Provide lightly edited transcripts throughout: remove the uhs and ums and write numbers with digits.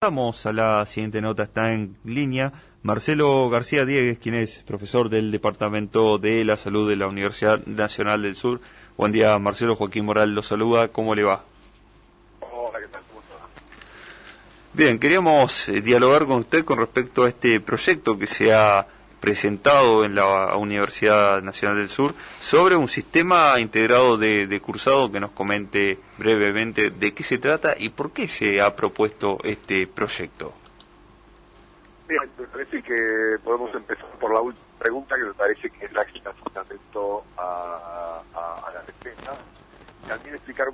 Vamos a la siguiente nota, está en línea Marcelo García Diegues, quien es profesor del Departamento de la Salud de la Universidad Nacional del Sur. Buen día, Marcelo. Joaquín Moral lo saluda. ¿Cómo le va? Hola, ¿qué tal? ¿Cómo está? Bien, queríamos dialogar con usted con respecto a este proyecto que se ha presentado en la Universidad Nacional del Sur sobre un sistema integrado de cursado, que nos comente brevemente de qué se trata y por qué se ha propuesto este proyecto. Bien, me parece que podemos empezar por la última pregunta, que me parece que es la que da fundamento a la respuesta. También explicar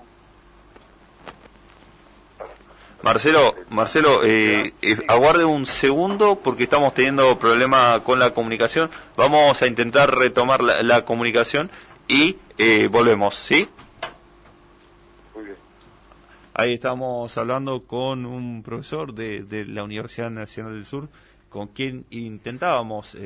Marcelo, aguarde un segundo porque estamos teniendo problema con la comunicación. Vamos a intentar retomar la comunicación y volvemos, ¿sí? Muy bien. Ahí estamos hablando con un profesor de la Universidad Nacional del Sur, con quien intentábamos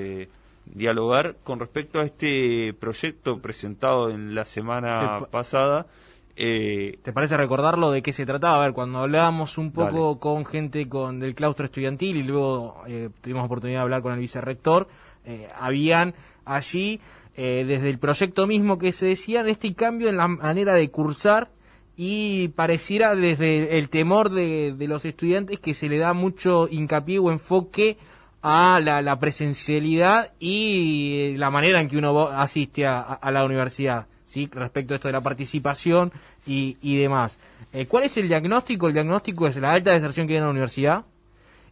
dialogar con respecto a este proyecto presentado en la semana pasada. ¿Te parece recordarlo de qué se trataba? A ver, cuando hablábamos un poco Dale. con gente del claustro estudiantil y luego tuvimos oportunidad de hablar con el vicerrector, habían allí, desde el proyecto mismo que se decía, este cambio en la manera de cursar, y pareciera desde el temor de los estudiantes que se le da mucho hincapié o enfoque a la presencialidad y la manera en que uno asiste a la universidad, ¿sí? Respecto a esto de la participación y demás. ¿Cuál es el diagnóstico? El diagnóstico es la alta deserción que hay en la universidad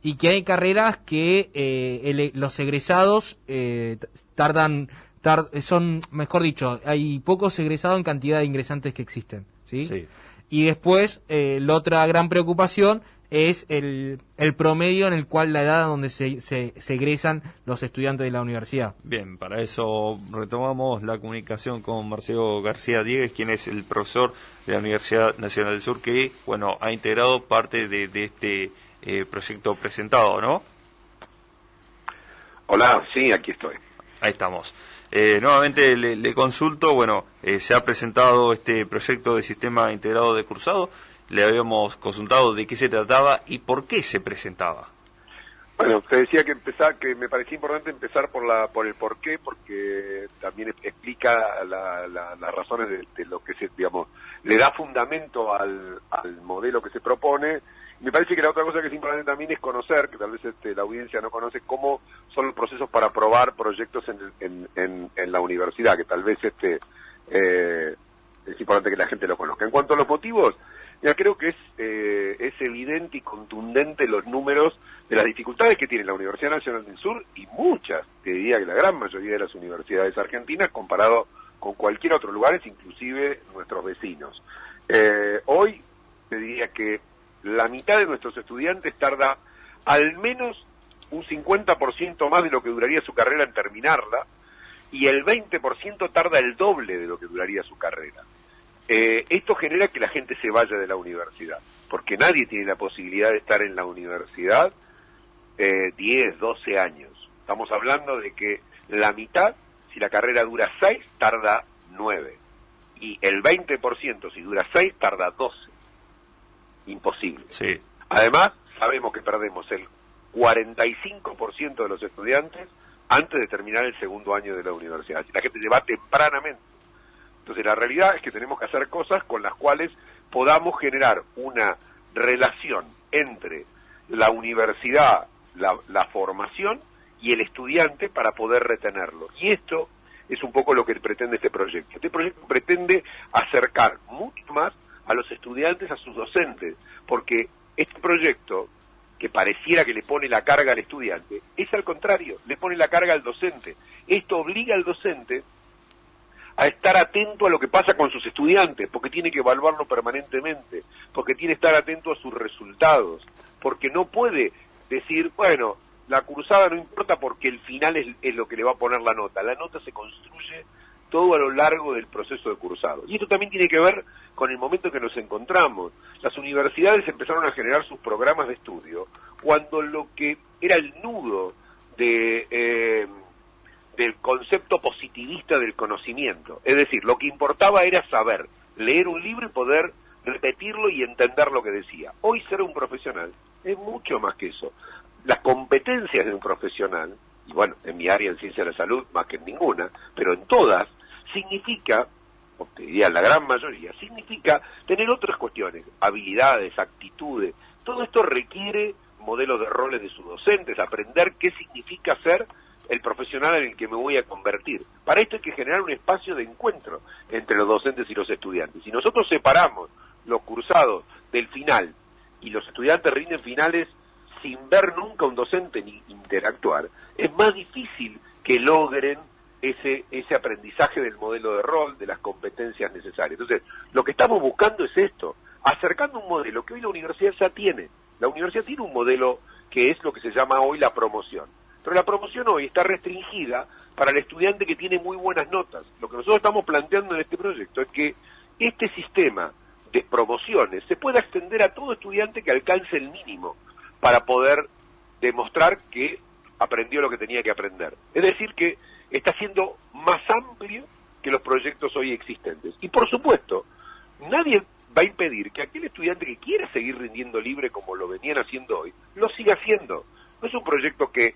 y que hay carreras que los egresados son, mejor dicho, hay pocos egresados en cantidad de ingresantes que existen, ¿sí? Sí. Y después, la otra gran preocupación es el promedio en el cual la edad donde se egresan los estudiantes de la universidad. Bien, para eso retomamos la comunicación con Marcelo García Diegues, quien es el profesor de la Universidad Nacional del Sur, que ha integrado parte de este proyecto presentado, ¿no? Hola, sí, aquí estoy. Ahí estamos. Nuevamente le consulto, se ha presentado este proyecto de sistema integrado de cursado. Le habíamos consultado de qué se trataba y por qué se presentaba. Bueno, te decía que me parecía importante empezar por el porqué, porque también explica las razones de lo que le da fundamento al modelo que se propone. Me parece que la otra cosa que es importante también es conocer, que tal vez la audiencia no conoce, cómo son los procesos para aprobar proyectos en la universidad, que tal vez es importante que la gente lo conozca. En cuanto a los motivos, ya creo que es evidente y contundente los números de las dificultades que tiene la Universidad Nacional del Sur y muchas, te diría que la gran mayoría de las universidades argentinas comparado con cualquier otro lugar, inclusive nuestros vecinos. Hoy te diría que la mitad de nuestros estudiantes tarda al menos un 50% más de lo que duraría su carrera en terminarla, y el 20% tarda el doble de lo que duraría su carrera. Esto genera que la gente se vaya de la universidad, porque nadie tiene la posibilidad de estar en la universidad 10, 12 años. Estamos hablando de que la mitad, si la carrera dura 6, tarda 9. Y el 20%, si dura 6, tarda 12. Imposible. Sí. Además, sabemos que perdemos el 45% de los estudiantes antes de terminar el segundo año de la universidad. La gente se va tempranamente. Entonces, la realidad es que tenemos que hacer cosas con las cuales podamos generar una relación entre la universidad, la formación y el estudiante para poder retenerlo. Y esto es un poco lo que pretende este proyecto. Este proyecto pretende acercar mucho más a los estudiantes a sus docentes, porque este proyecto, que pareciera que le pone la carga al estudiante, es al contrario, le pone la carga al docente. Esto obliga al docente a estar atento a lo que pasa con sus estudiantes, porque tiene que evaluarlo permanentemente, porque tiene que estar atento a sus resultados, porque no puede decir, bueno, la cursada no importa porque el final es lo que le va a poner la nota. La nota se construye todo a lo largo del proceso de cursado. Y esto también tiene que ver con el momento en que nos encontramos. Las universidades empezaron a generar sus programas de estudio cuando lo que era el nudo del concepto positivista del conocimiento. Es decir, lo que importaba era saber, leer un libro y poder repetirlo y entender lo que decía. Hoy ser un profesional es mucho más que eso. Las competencias de un profesional, y bueno, en mi área en ciencia de la salud más que en ninguna, pero en todas, significa, o te diría la gran mayoría, significa tener otras cuestiones, habilidades, actitudes. Todo esto requiere modelos de roles de sus docentes, aprender qué significa ser el profesional en el que me voy a convertir. Para esto hay que generar un espacio de encuentro entre los docentes y los estudiantes. Si nosotros separamos los cursados del final y los estudiantes rinden finales sin ver nunca a un docente ni interactuar, es más difícil que logren ese aprendizaje del modelo de rol, de las competencias necesarias. Entonces, lo que estamos buscando es esto, acercando un modelo que hoy la universidad ya tiene. La universidad tiene un modelo que es lo que se llama hoy la promoción. Pero la promoción hoy está restringida para el estudiante que tiene muy buenas notas. Lo que nosotros estamos planteando en este proyecto es que este sistema de promociones se pueda extender a todo estudiante que alcance el mínimo para poder demostrar que aprendió lo que tenía que aprender. Es decir, que está siendo más amplio que los proyectos hoy existentes. Y por supuesto, nadie va a impedir que aquel estudiante que quiere seguir rindiendo libre como lo venían haciendo hoy, lo siga haciendo. No es un proyecto que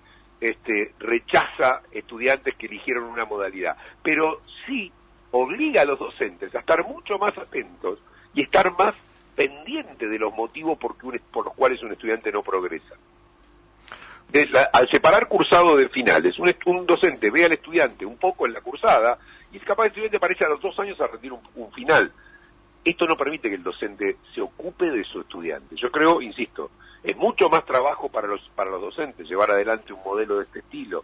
rechaza estudiantes que eligieron una modalidad, pero sí obliga a los docentes a estar mucho más atentos y estar más pendiente de los motivos por los cuales un estudiante no progresa. Al separar cursado de finales, un docente ve al estudiante un poco en la cursada y es capaz el estudiante aparece a los 2 años a rendir un final. Esto no permite que el docente se ocupe de su estudiante. Yo creo, insisto, es mucho más trabajo para los docentes llevar adelante un modelo de este estilo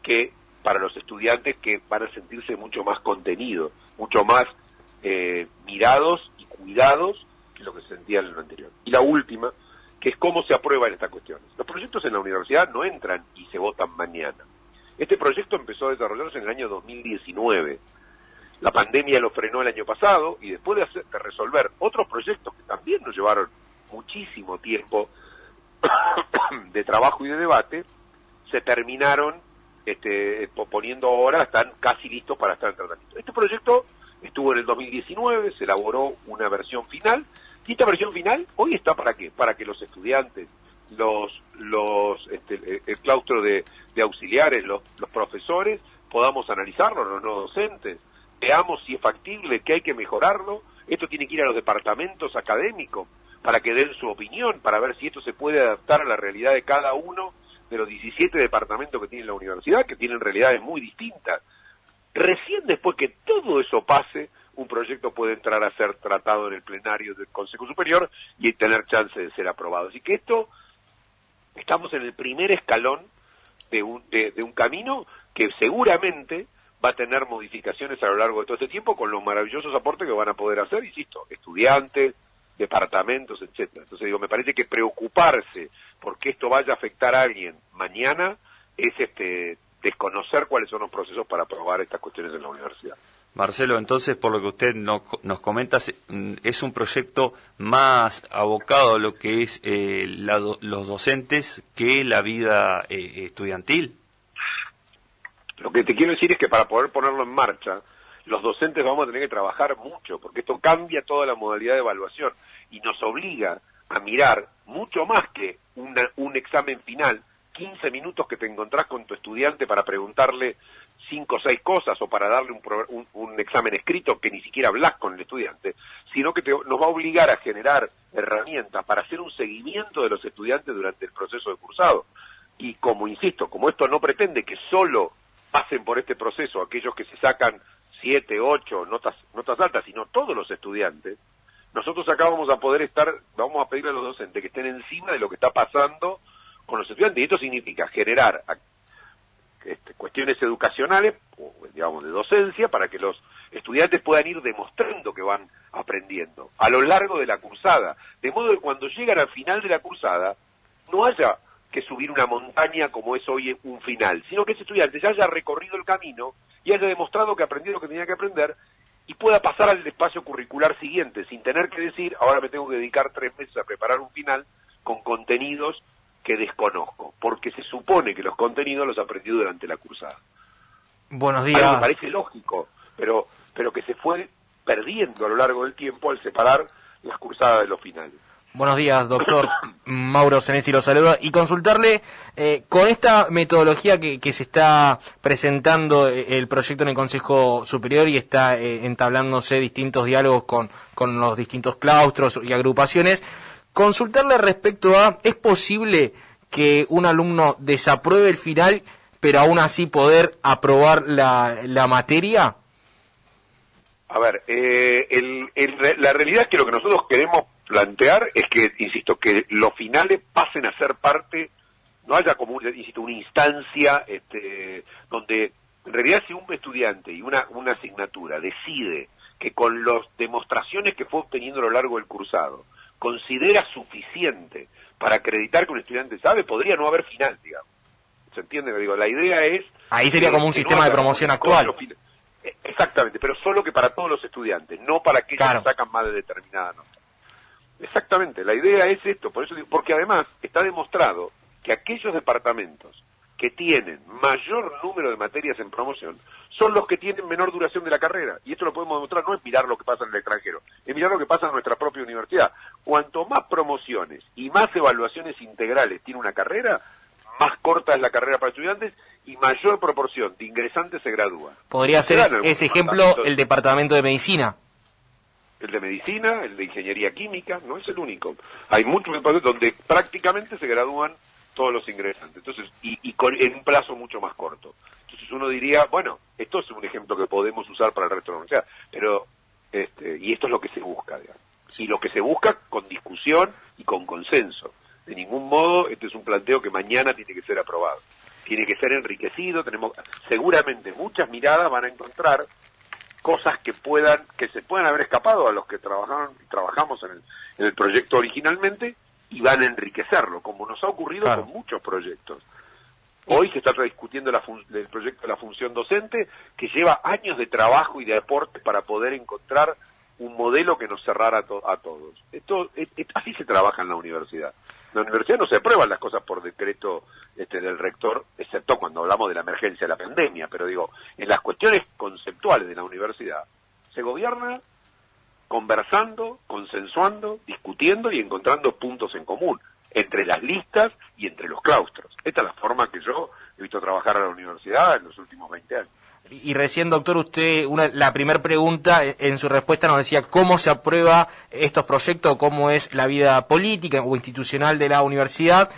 que para los estudiantes, que van a sentirse mucho más contenidos, mucho más mirados y cuidados que lo que se sentía en lo anterior. Y la última, que es cómo se aprueban estas cuestiones. Los proyectos en la universidad no entran y se votan mañana. Este proyecto empezó a desarrollarse en el año 2019. La pandemia lo frenó el año pasado y después de resolver otros proyectos que también nos llevaron muchísimo tiempo de trabajo y de debate, se terminaron poniendo ahora, están casi listos para estar en tratamiento. Este proyecto estuvo en el 2019, se elaboró una versión final, y esta versión final hoy está ¿para qué? Para que los estudiantes, el claustro de auxiliares, los profesores, podamos analizarlo, los no docentes, veamos si es factible, que hay que mejorarlo. Esto tiene que ir a los departamentos académicos para que den su opinión, para ver si esto se puede adaptar a la realidad de cada uno de los 17 departamentos que tiene la universidad, que tienen realidades muy distintas. Recién después que todo eso pase, un proyecto puede entrar a ser tratado en el plenario del Consejo Superior y tener chance de ser aprobado. Así que estamos en el primer escalón de un camino que seguramente va a tener modificaciones a lo largo de todo este tiempo, con los maravillosos aportes que van a poder hacer, insisto, estudiantes, departamentos, etcétera. Entonces me parece que preocuparse porque esto vaya a afectar a alguien mañana es desconocer cuáles son los procesos para aprobar estas cuestiones en la universidad. Marcelo, entonces, por lo que usted nos comenta, es un proyecto más abocado a lo que es los docentes que la vida estudiantil. Lo que te quiero decir es que para poder ponerlo en marcha, los docentes vamos a tener que trabajar mucho, porque esto cambia toda la modalidad de evaluación y nos obliga a mirar mucho más que un examen final, 15 minutos que te encontrás con tu estudiante para preguntarle 5 o 6 cosas o para darle un examen escrito que ni siquiera hablas con el estudiante, sino que nos va a obligar a generar herramientas para hacer un seguimiento de los estudiantes durante el proceso de cursado. Y como insisto, como esto no pretende que solo pasen por este proceso aquellos que se sacan 7, 8 notas altas, sino todos los estudiantes, nosotros acá vamos a pedirle a los docentes que estén encima de lo que está pasando con los estudiantes, y esto significa generar cuestiones educacionales, o, digamos, de docencia, para que los estudiantes puedan ir demostrando que van aprendiendo a lo largo de la cursada, de modo que cuando llegan al final de la cursada no haya que subir una montaña como es hoy un final, sino que ese estudiante ya haya recorrido el camino y haya demostrado que aprendió lo que tenía que aprender y pueda pasar al espacio curricular siguiente, sin tener que decir, ahora me tengo que dedicar 3 meses a preparar un final con contenidos que desconozco, porque se supone que los contenidos los aprendí durante la cursada. Buenos días. Algo me parece lógico, pero que se fue perdiendo a lo largo del tiempo al separar las cursadas de los finales. Buenos días, doctor. Mauro Senesi lo saluda. Y consultarle, con esta metodología que se está presentando el proyecto en el Consejo Superior y está entablándose distintos diálogos con los distintos claustros y agrupaciones, consultarle respecto a, ¿es posible que un alumno desapruebe el final, pero aún así poder aprobar la materia? A ver, la realidad es que lo que nosotros queremos plantear es que, insisto, que los finales pasen a ser parte, no haya como, insisto, una instancia donde, en realidad, si un estudiante y una asignatura decide que con las demostraciones que fue obteniendo a lo largo del cursado, considera suficiente para acreditar que un estudiante sabe, podría no haber final, digamos. ¿Se entiende? Digo, la idea es... Ahí sería como un sistema de promoción actual. Exactamente, pero solo que para todos los estudiantes, no para aquellos que sacan más de determinada nota. Exactamente, la idea es esto, por eso digo, porque además está demostrado que aquellos departamentos que tienen mayor número de materias en promoción son los que tienen menor duración de la carrera, y esto lo podemos demostrar, no es mirar lo que pasa en el extranjero, es mirar lo que pasa en nuestra propia universidad. Cuanto más promociones y más evaluaciones integrales tiene una carrera, más corta es la carrera para estudiantes y mayor proporción de ingresantes se gradúa. Podría ser ese ejemplo el departamento de medicina. El de medicina, el de ingeniería química, no es el único. Hay muchos departamentos donde prácticamente se gradúan todos los ingresantes. Entonces, en un plazo mucho más corto. Entonces uno diría, bueno, esto es un ejemplo que podemos usar para el resto de la universidad, pero y esto es lo que se busca, digamos. Y lo que se busca con discusión y con consenso. De ningún modo, este es un planteo que mañana tiene que ser aprobado. Tiene que ser enriquecido, seguramente muchas miradas van a encontrar cosas que se puedan haber escapado a los que trabajamos en el proyecto originalmente y van a enriquecerlo, como nos ha ocurrido con muchos proyectos. Hoy se está discutiendo el proyecto de la función docente, que lleva años de trabajo y de aporte para poder encontrar un modelo que nos cerrara a todos. Así se trabaja en la universidad. En la universidad no se aprueban las cosas por decreto del rector, excepto cuando hablamos de la emergencia de la pandemia, pero digo, en las cuestiones conceptuales de la universidad, se gobierna conversando, consensuando, discutiendo y encontrando puntos en común, entre las listas y entre los claustros. Esta es la forma que yo he visto trabajar a la universidad en los últimos 20 años. Y recién, doctor, usted, la primera pregunta en su respuesta nos decía cómo se aprueba estos proyectos, cómo es la vida política o institucional de la universidad,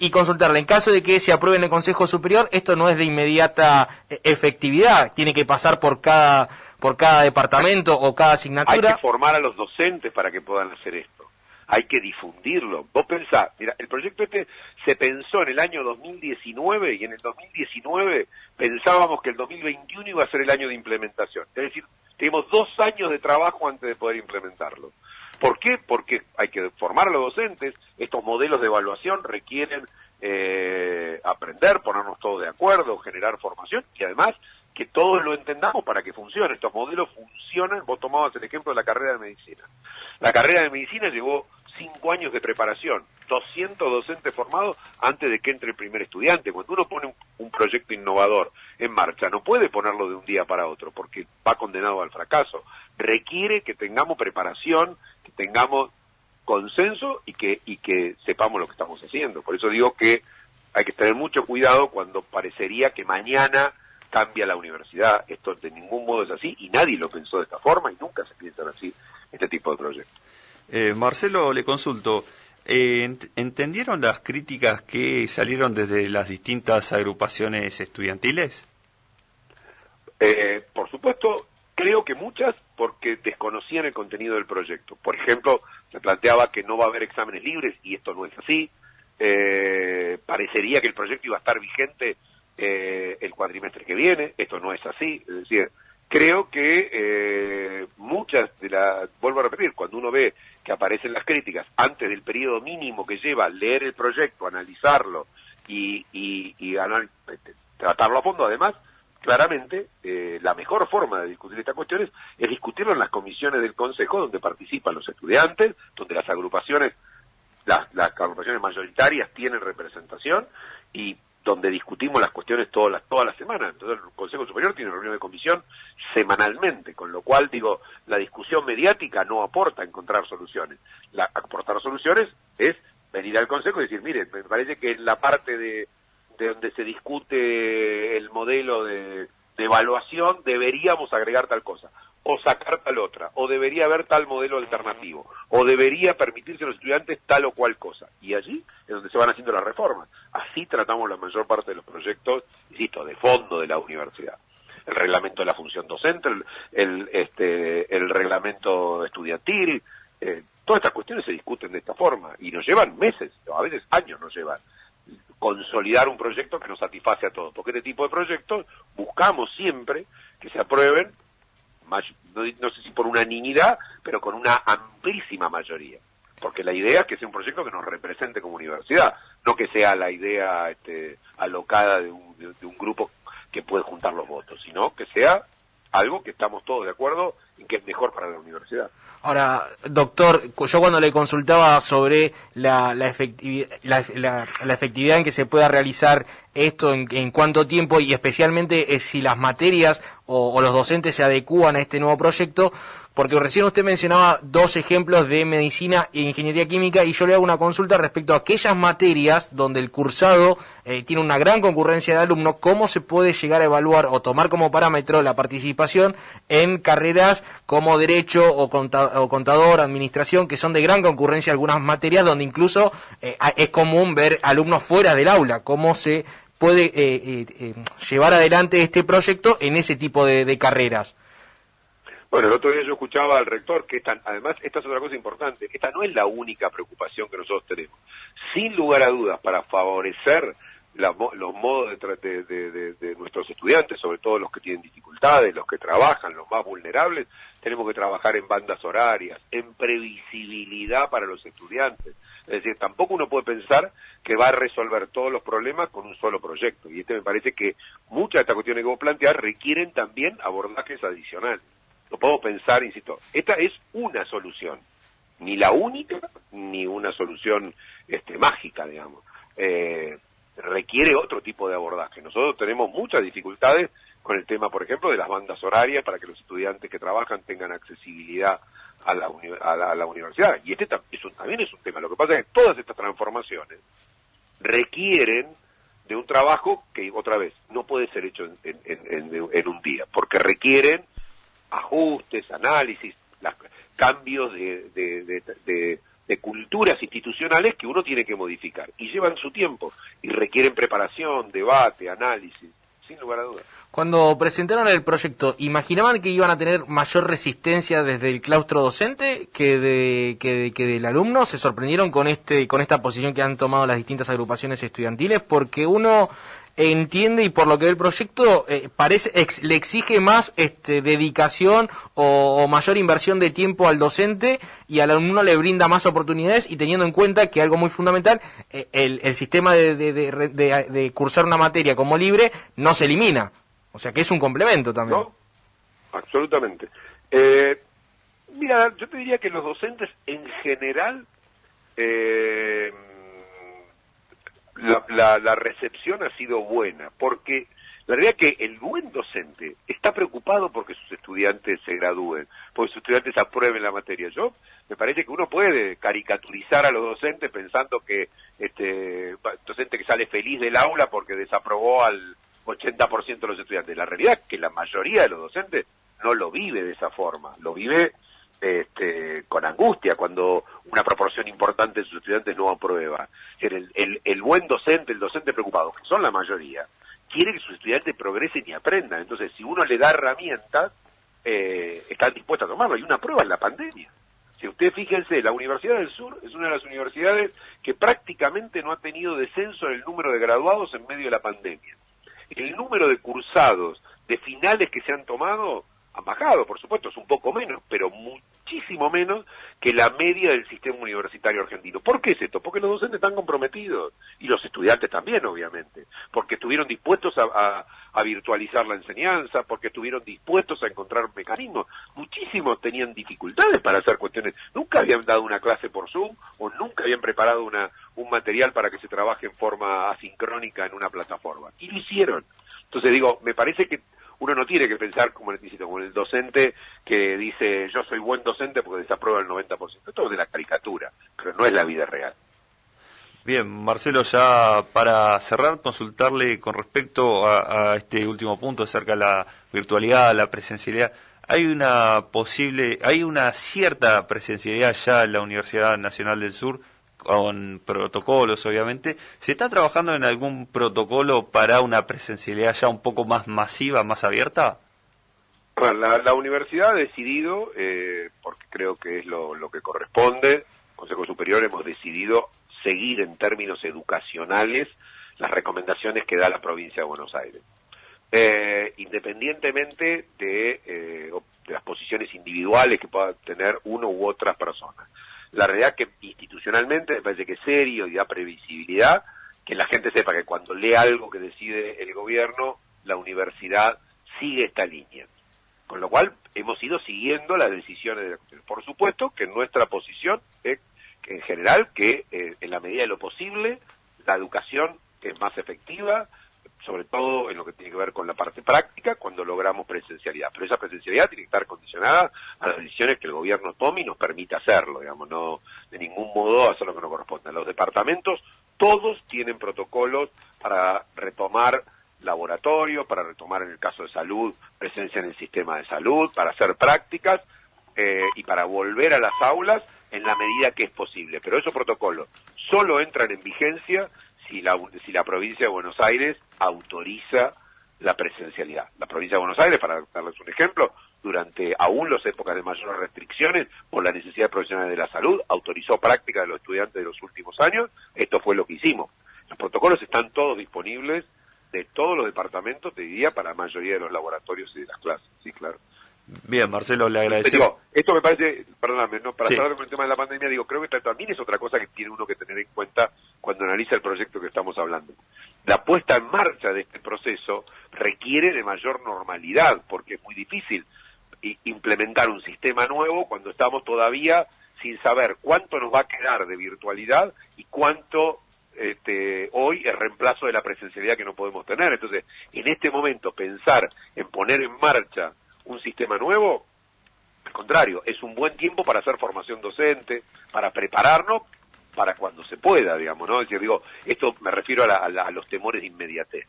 y consultarle, en caso de que se apruebe en el Consejo Superior, esto no es de inmediata efectividad, tiene que pasar por cada departamento o cada asignatura. Hay que formar a los docentes para que puedan hacer esto. Hay que difundirlo. Vos pensás, mira, el proyecto se pensó en el año 2019 y en el 2019 pensábamos que el 2021 iba a ser el año de implementación. Es decir, tenemos 2 años de trabajo antes de poder implementarlo. ¿Por qué? Porque hay que formar a los docentes, estos modelos de evaluación requieren aprender, ponernos todos de acuerdo, generar formación y además que todos lo entendamos para que funcione. Estos modelos funcionan. Vos tomabas el ejemplo de la carrera de medicina. La carrera de medicina llevó 5 años de preparación, 200 docentes formados antes de que entre el primer estudiante. Cuando uno pone un proyecto innovador en marcha, no puede ponerlo de un día para otro, porque va condenado al fracaso. Requiere que tengamos preparación, que tengamos consenso y que sepamos lo que estamos haciendo. Por eso digo que hay que tener mucho cuidado cuando parecería que mañana cambia la universidad. Esto de ningún modo es así y nadie lo pensó de esta forma y nunca se piensan así este tipo de proyectos. Marcelo, le consulto, ¿entendieron las críticas que salieron desde las distintas agrupaciones estudiantiles? Por supuesto, creo que muchas porque desconocían el contenido del proyecto. Por ejemplo, se planteaba que no va a haber exámenes libres y esto no es así. Parecería que el proyecto iba a estar vigente el cuatrimestre que viene, esto no es así, es decir, creo que muchas de las, vuelvo a repetir, cuando uno ve que aparecen las críticas antes del periodo mínimo que lleva leer el proyecto, analizarlo y tratarlo a fondo, además, claramente la mejor forma de discutir estas cuestiones es discutirlo en las comisiones del Consejo donde participan los estudiantes, donde las agrupaciones mayoritarias tienen representación y donde discutimos las cuestiones todas las semanas. Entonces el Consejo Superior tiene reunión de comisión semanalmente, con lo cual, digo, la discusión mediática no aporta a encontrar soluciones. Aportar soluciones es venir al Consejo y decir, miren, me parece que en la parte de donde se discute el modelo de evaluación deberíamos agregar tal cosa, o sacar tal otra, o debería haber tal modelo alternativo, o debería permitirse a los estudiantes tal o cual cosa. Y allí es donde se van haciendo las reformas. Así tratamos la mayor parte de los proyectos, insisto, de fondo de la universidad. El reglamento de la función docente, el reglamento estudiantil, todas estas cuestiones se discuten de esta forma, y nos llevan meses, a veces años nos llevan, consolidar un proyecto que nos satisface a todos, porque este tipo de proyectos buscamos siempre que se aprueben, no sé si por unanimidad, pero con una amplísima mayoría, porque la idea es que sea un proyecto que nos represente como universidad, no que sea la idea alocada de un grupo que puede juntar los votos, sino que sea algo que estamos todos de acuerdo en que es mejor para la universidad. Ahora, doctor, yo cuando le consultaba sobre la efectividad en que se pueda realizar esto, en cuánto tiempo, y especialmente si las materias o los docentes se adecúan a este nuevo proyecto, porque recién usted mencionaba dos ejemplos de medicina e ingeniería química, y yo le hago una consulta respecto a aquellas materias donde el cursado tiene una gran concurrencia de alumnos, ¿cómo se puede llegar a evaluar o tomar como parámetro la participación en carreras como Derecho o Contador, Administración, que son de gran concurrencia algunas materias donde incluso es común ver alumnos fuera del aula? ¿Cómo se puede llevar adelante este proyecto en ese tipo de carreras? Bueno, el otro día yo escuchaba al rector que además esta es otra cosa importante, esta no es la única preocupación que nosotros tenemos. Sin lugar a dudas, para favorecer los modos de nuestros estudiantes, sobre todo los que tienen dificultades, los que trabajan, los más vulnerables, tenemos que trabajar en bandas horarias, en previsibilidad para los estudiantes. Es decir, tampoco uno puede pensar que va a resolver todos los problemas con un solo proyecto. Y me parece que muchas de estas cuestiones que vos planteás requieren también abordajes adicionales. No podemos pensar, insisto, esta es una solución, ni la única, ni una solución mágica, digamos. Requiere otro tipo de abordaje. Nosotros tenemos muchas dificultades con el tema, por ejemplo, de las bandas horarias para que los estudiantes que trabajan tengan accesibilidad a la universidad. Y también es un tema. Lo que pasa es que todas estas transformaciones requieren de un trabajo que, otra vez, no puede ser hecho en un día, porque requieren ajustes, análisis, cambios de culturas institucionales que uno tiene que modificar, y llevan su tiempo, y requieren preparación, debate, análisis, sin lugar a dudas. Cuando presentaron el proyecto, ¿imaginaban que iban a tener mayor resistencia desde el claustro docente que del alumno? ¿Se sorprendieron con esta posición que han tomado las distintas agrupaciones estudiantiles? Porque uno entiende, y por lo que ve el proyecto, le exige más dedicación o mayor inversión de tiempo al docente, y al alumno le brinda más oportunidades, y teniendo en cuenta que algo muy fundamental, el sistema de cursar una materia como libre no se elimina, o sea que es un complemento también. No, absolutamente. Mira, yo te diría que los docentes en general la recepción ha sido buena, porque la realidad es que el buen docente está preocupado porque sus estudiantes se gradúen, porque sus estudiantes aprueben la materia. Me parece que uno puede caricaturizar a los docentes pensando que docente que sale feliz del aula porque desaprobó al 80% de los estudiantes. La realidad es que la mayoría de los docentes no lo vive de esa forma, lo vive con angustia cuando una proporción importante de sus estudiantes no aprueba. El buen docente, el docente preocupado, que son la mayoría, quiere que sus estudiantes progresen y aprendan. Entonces, si uno le da herramientas, están dispuestos a tomarlo. Y una prueba es la pandemia. Si ustedes fíjense, la Universidad del Sur es una de las universidades que prácticamente no ha tenido descenso en el número de graduados en medio de la pandemia. El número de cursados, de finales que se han tomado, han bajado, por supuesto, es un poco menos, pero muchísimo menos que la media del sistema universitario argentino. ¿Por qué es esto? Porque los docentes están comprometidos, y los estudiantes también, obviamente, porque estuvieron dispuestos a a virtualizar la enseñanza, porque estuvieron dispuestos a encontrar mecanismos. Muchísimos tenían dificultades para hacer cuestiones, nunca habían dado una clase por Zoom o nunca habían preparado un material para que se trabaje en forma asincrónica en una plataforma, y lo hicieron. Entonces digo, me parece que uno no tiene que pensar como el docente que dice yo soy buen docente porque desaprueba el 90%. Esto es de la caricatura, pero no es la vida real. Bien, Marcelo, ya para cerrar, consultarle con respecto a este último punto acerca de la virtualidad, la presencialidad. Hay una cierta presencialidad ya en la Universidad Nacional del Sur, con protocolos, obviamente. ¿Se está trabajando en algún protocolo para una presencialidad ya un poco más masiva, más abierta? La universidad ha decidido, porque creo que es lo que corresponde, Consejo Superior, hemos decidido seguir en términos educacionales las recomendaciones que da la provincia de Buenos Aires. Independientemente de las posiciones individuales que puedan tener uno u otras personas. La realidad que institucionalmente me parece que es serio y da previsibilidad, que la gente sepa que cuando lee algo que decide el gobierno, la universidad sigue esta línea. Con lo cual hemos ido siguiendo las decisiones de la Constitución. Por supuesto que nuestra posición es que en general que en la medida de lo posible la educación es más efectiva, sobre todo en lo que tiene que ver con la parte práctica, cuando logramos presencialidad. Pero esa presencialidad tiene que estar condicionada a las decisiones que el gobierno tome y nos permita hacerlo, digamos, no de ningún modo hacer lo que no corresponde. Los departamentos todos tienen protocolos para retomar laboratorio, para retomar en el caso de salud, presencia en el sistema de salud, para hacer prácticas y para volver a las aulas en la medida que es posible. Pero esos protocolos solo entran en vigencia si la provincia de Buenos Aires autoriza la presencialidad. La provincia de Buenos Aires, para darles un ejemplo, durante aún las épocas de mayores restricciones, por la necesidad de profesionales de la salud, autorizó prácticas de los estudiantes de los últimos años. Esto fue lo que hicimos. Los protocolos están todos disponibles de todos los departamentos, te diría, para la mayoría de los laboratorios y de las clases. Sí, claro. Bien, Marcelo, le agradecemos. Esto me parece, perdóname, ¿no? Para Sí. cerrar con el tema de la pandemia, creo que también es otra cosa que tiene uno que tener en cuenta cuando analiza el proyecto que estamos hablando. La puesta en marcha de este proceso requiere de mayor normalidad, porque es muy difícil implementar un sistema nuevo cuando estamos todavía sin saber cuánto nos va a quedar de virtualidad y cuánto hoy es reemplazo de la presencialidad que no podemos tener. Entonces, en este momento, pensar en poner en marcha un sistema nuevo, al contrario, es un buen tiempo para hacer formación docente, para prepararnos para cuando se pueda, digamos, ¿no? Es decir, esto me refiero a los temores de inmediatez.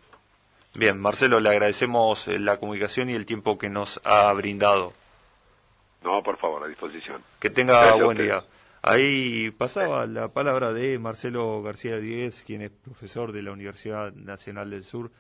Bien, Marcelo, le agradecemos la comunicación y el tiempo que nos ha brindado. No, por favor, a disposición. Que tenga Gracias buen día. Ahí pasaba la palabra de Marcelo García Díez, quien es profesor de la Universidad Nacional del Sur.